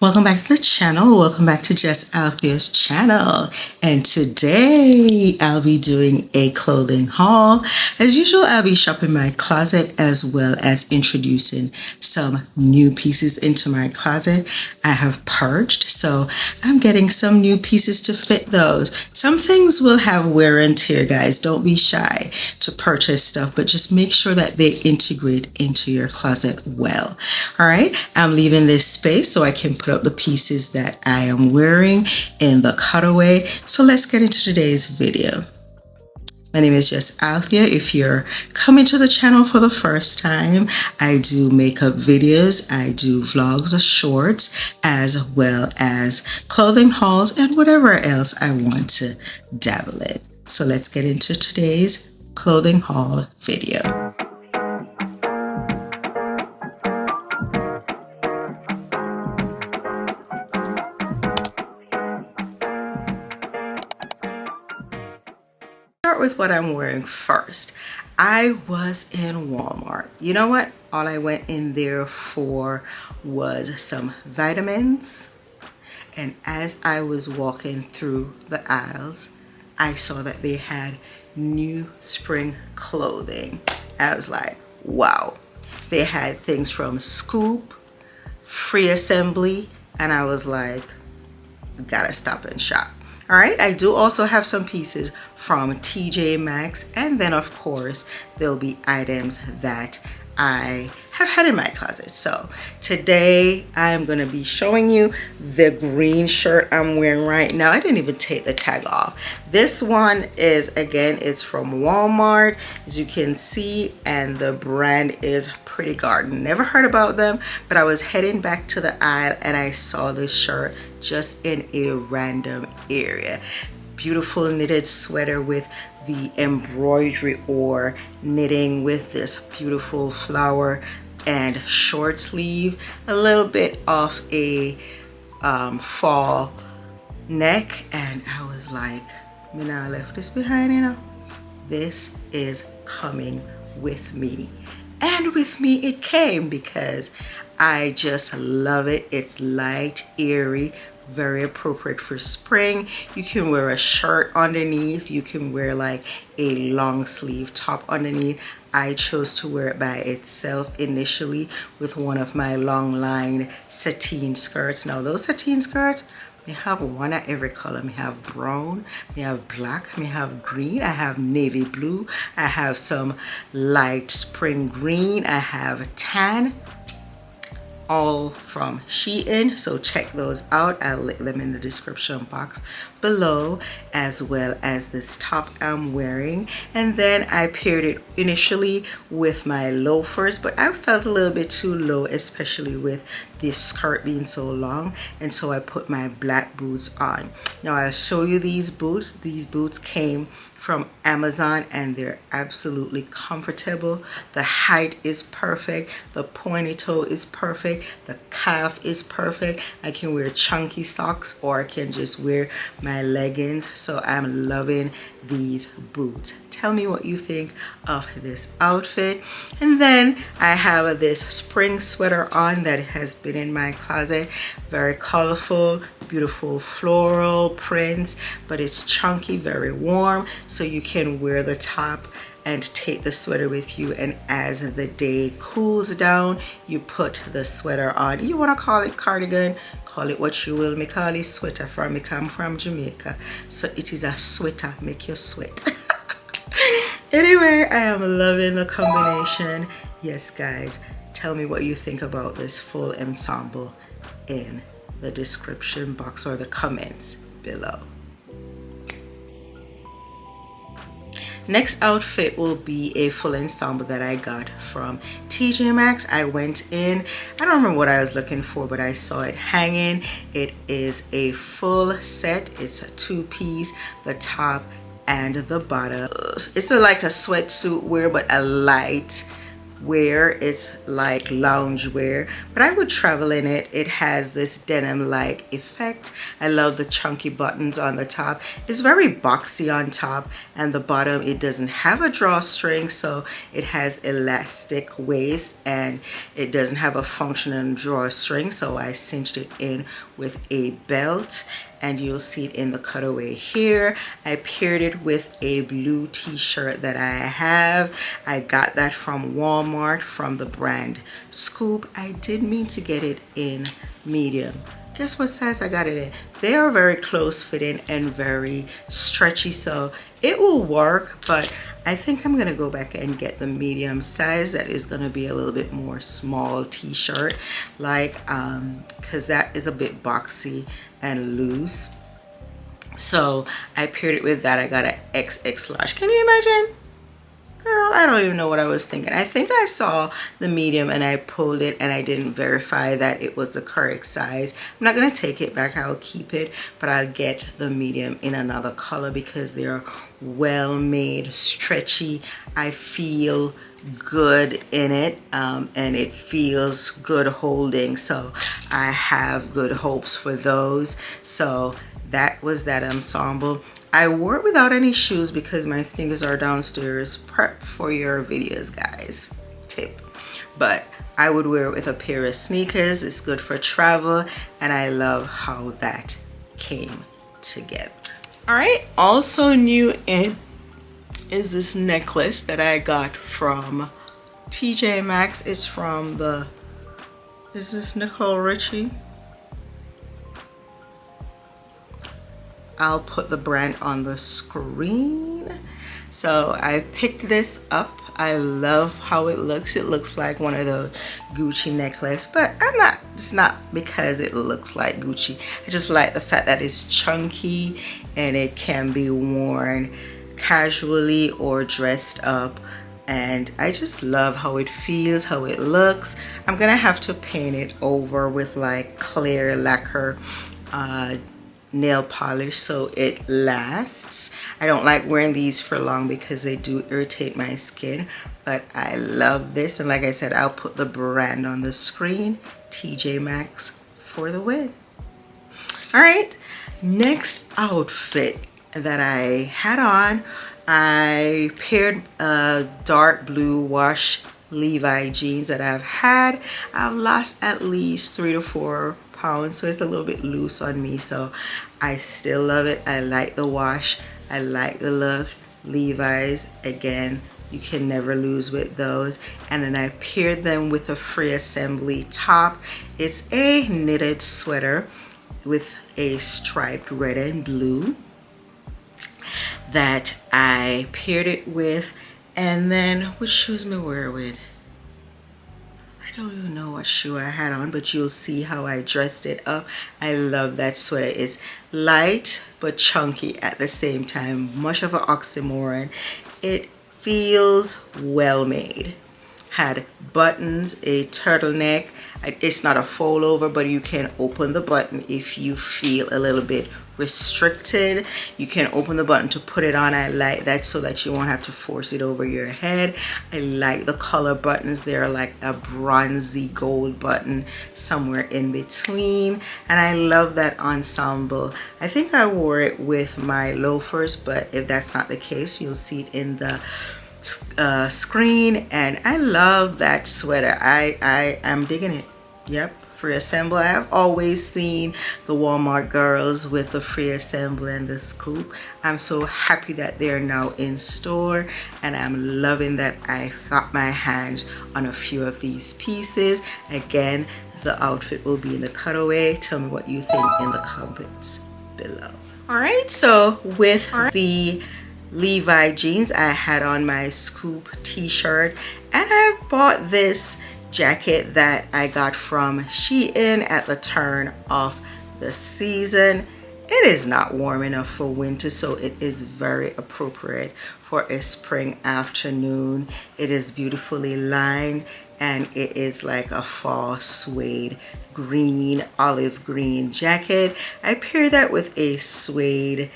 Welcome back to the channel. Welcome back to Just Althea's channel. And today I'll be doing a clothing haul. As usual, I'll be shopping my closet as well as introducing some new pieces into my closet. I have purged, so I'm getting some new pieces to fit those. Some things will have wear and tear, guys. Don't be shy to purchase stuff, but just make sure that they integrate into your closet well. All right, I'm leaving this space so I can put up the pieces that I am wearing in the cutaway. So let's get into today's video. My name is Just Althea. If you're coming to the channel for the first time, I do makeup videos, I do vlogs or shorts, as well as clothing hauls and whatever else I want to dabble in. So let's get into today's clothing haul video. With what I'm wearing first. I was in Walmart. You know what? All I went in there for was some vitamins. And as I was walking through the aisles, I saw that they had new spring clothing. I was like, wow. They had things from Scoop, FreeAssembly, and I was like, gotta stop and shop. All right, I do also have some pieces from TJMaxx, and then of course there'll be items that I have had in my closet. So today I'm gonna be showing you the green shirt I'm wearing right now. I didn't even take the tag off. This one is, again, it's from Walmart, as you can see, and the brand is Pretty Garden. Never heard about them, but I was heading back to the aisle and I saw this shirt just in a random area. Beautiful knitted sweater with the embroidery or knitting with this beautiful flower and short sleeve, a little bit of a fall neck, and I was like, me now left this behind, you know. This is coming with me. And with me it came because I just love it. It's light, airy, very appropriate for spring. You can wear a shirt underneath. You can wear like a long sleeve top underneath. I chose to wear it by itself initially with one of my long line sateen skirts. Now those sateen skirts, we have one at every color. We have brown, we have black, we have green, I have navy blue, I have some light spring green, I have tan, all from Shein. So check those out. I'll link them in the description box below, as well as this top I'm wearing. And then I paired it initially with my loafers, but I felt a little bit too low, especially with this skirt being so long, and so I put my black boots on. Now I'll show you these boots. These boots came from Amazon and they're absolutely comfortable. The height is perfect, the pointy toe is perfect, the calf is perfect. I can wear chunky socks or I can just wear my leggings. So I'm loving these boots. Tell me what you think of this outfit. And then I have this spring sweater on that has been in my closet. Very colorful, beautiful floral prints, but it's chunky, very warm, so you can wear the top and take the sweater with you, and as the day cools down you put the sweater on. You want to call it cardigan, call it what you will. Me call it sweater from me come from Jamaica, so it is a sweater, make you sweat. Anyway, I am loving the combination. Yes guys, tell me what you think about this full ensemble in the description box or the comments below. Next outfit will be a full ensemble that I got from TJMaxx. I went in, I don't remember what I was looking for, but I saw it hanging. It is a full set. It's a two-piece, the top and the bottom. It's like a sweatsuit wear, but a light wear. It's like lounge wear, but I would travel in it. It has this denim like effect. I love the chunky buttons on the top. It's very boxy on top, and the bottom, it doesn't have a drawstring, so it has elastic waist, and it doesn't have a functional drawstring, so I cinched it in with a belt, and you'll see it in the cutaway here. I paired it with a blue t-shirt that I have. I got that from Walmart from the brand Scoop. I did mean to get it in medium. Guess what size I got it in? They are very close fitting and very stretchy, so it will work, but I think I'm gonna go back and get the medium size. That is gonna be a little bit more small t-shirt, like because that is a bit boxy and loose. So I paired it with that. I got an XX large. Can you imagine? Girl, I don't even know what I was thinking. I think I saw the medium and I pulled it, and I didn't verify that it was the correct size. I'm not gonna take it back, I'll keep it, but I'll get the medium in another color because they're well made, stretchy. I feel good in it, and it feels good holding, so I have good hopes for those. So that was that ensemble. I wore it without any shoes because my sneakers are downstairs. Prep for your videos, guys. Tip. But I would wear it with a pair of sneakers. It's good for travel, and I love how that came together. All right, also new in is this necklace that I got from TJMaxx. It's from the, is this Nicole Richie? I'll put the brand on the screen. So I picked this up. I love how it looks. It looks like one of the Gucci necklace, but it's not because it looks like Gucci. I just like the fact that it's chunky and it can be worn casually or dressed up. And I just love how it feels, how it looks. I'm gonna have to paint it over with like clear lacquer nail polish so it lasts. I don't like wearing these for long because they do irritate my skin, but I love this. And like I said, I'll put the brand on the screen. TJMaxx for the win. All right, next outfit that I had on, I paired dark blue wash Levi jeans that I've had. I've lost at least 3 to 4 pounds, so it's a little bit loose on me, so I still love it. I like the wash, I like the look. Levi's, again, you can never lose with those. And then I paired them with a FreeAssembly top. It's a knitted sweater with a striped red and blue that I paired it with. And then which shoes me wear with? I don't even know what shoe I had on, but you'll see how I dressed it up. I love that sweater. It's light but chunky at the same time. Much of an oxymoron. It feels well made. Had buttons, a turtleneck. It's not a fold over, but you can open the button if you feel a little bit restricted. You can open the button to put it on. I like that so that you won't have to force it over your head. I like the color buttons. They're like a bronzy gold button somewhere in between, and I love that ensemble. I think I wore it with my loafers, but if that's not the case, you'll see it in the screen. And I love that sweater. I am digging it. Yep, FreeAssembly. I have always seen the Walmart girls with the FreeAssembly and the Scoop. I'm so happy that they're now in store, and I'm loving that I got my hands on a few of these pieces. Again, the outfit will be in the cutaway. Tell me what you think in the comments below. All right, so with the Levi jeans, I had on my Scoop t-shirt, and I bought this jacket that I got from Shein at the turn of the season. It is not warm enough for winter, so it is very appropriate for a spring afternoon. It is beautifully lined, and it is like a fall suede green, olive green jacket. I paired that with a suede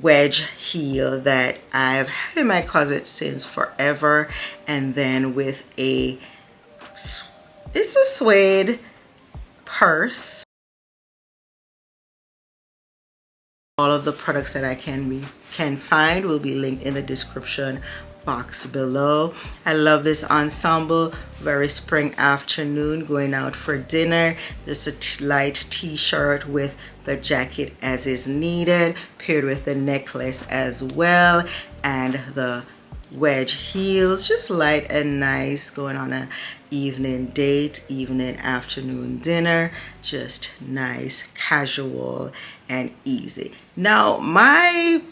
wedge heel that I've had in my closet since forever, and then with it's a suede purse. All of the products that I can find will be linked in the description box below. I love this ensemble. Very spring afternoon, going out for dinner. This is a light t-shirt with the jacket as is needed, paired with the necklace as well, and the wedge heels, just light and nice, going on a evening date, evening afternoon dinner, just nice, casual and easy. Now my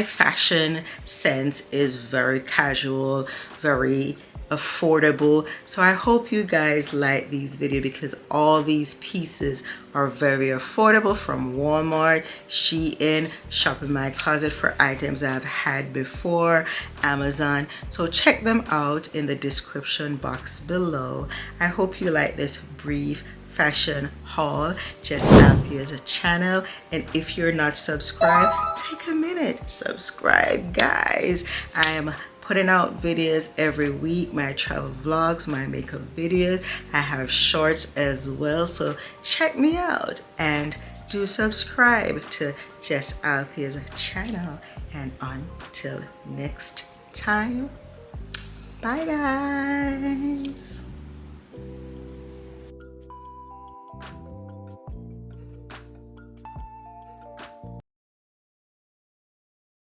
fashion sense is very casual, very affordable, so I hope you guys like these videos because all these pieces are very affordable from Walmart, Shein, Shop in My Closet for items I've had before, Amazon. So check them out in the description box below. I hope you like this brief fashion haul just Althea's channel, and if you're not subscribed, take a minute, subscribe guys. I am putting out videos every week, my travel vlogs, my makeup videos. I have shorts as well, so check me out and do subscribe to Just Althea's channel. And until next time, bye guys.